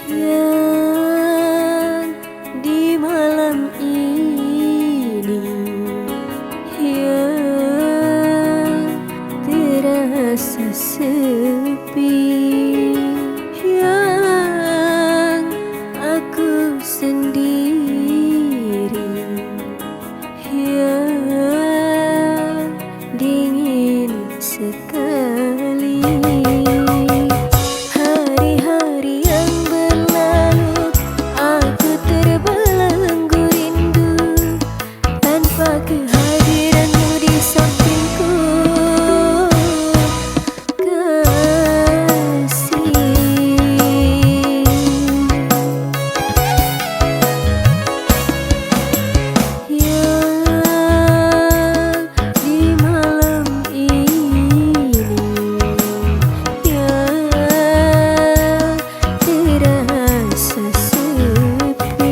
Yang di malam ini yang terasa sepi, yang aku sendiri, yang dingin sekali. Hari-hari yang berlalu, aku terbelenggu rindu tanpa kehadiranmu di sampingku, kasih. Yang di malam ini yang terasa sepi.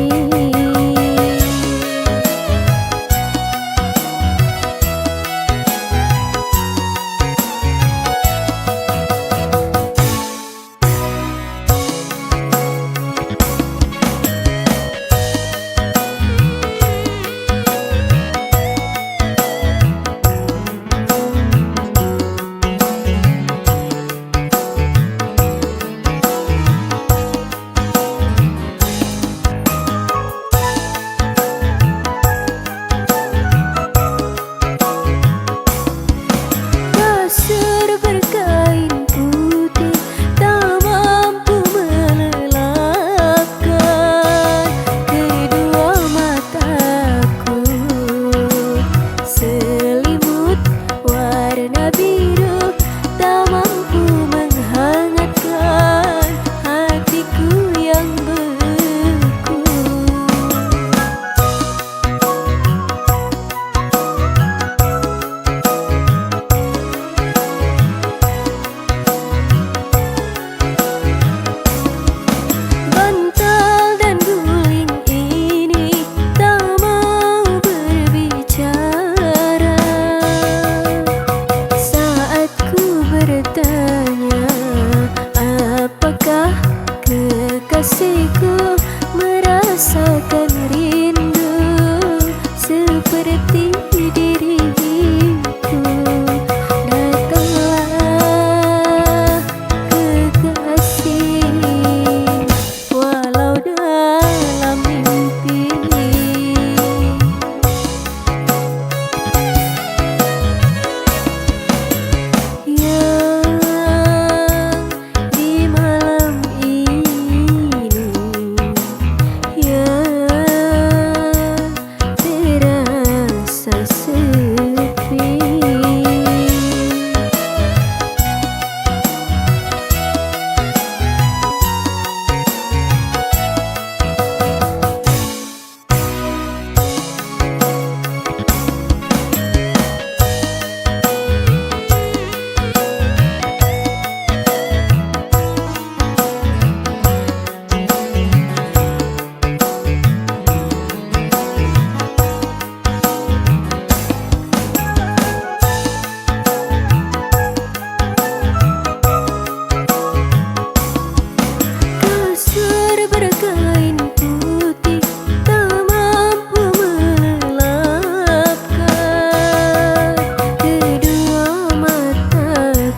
Kasur berkain putih tak mampu melelapkan kedua mataku. Selimut warna biru tak mampu menghangatkan hatiku yang beku. Bantal dan guling ini tak mau berbicara saat ku bertanya, apakah kekasihku merasakan rindu seperti diriku. Datanglah kekasih, walau dalam mimpi. Yang di malam ini yang terasa sepi. Kasur berkain putih tak mampu melelapkan kedua mataku.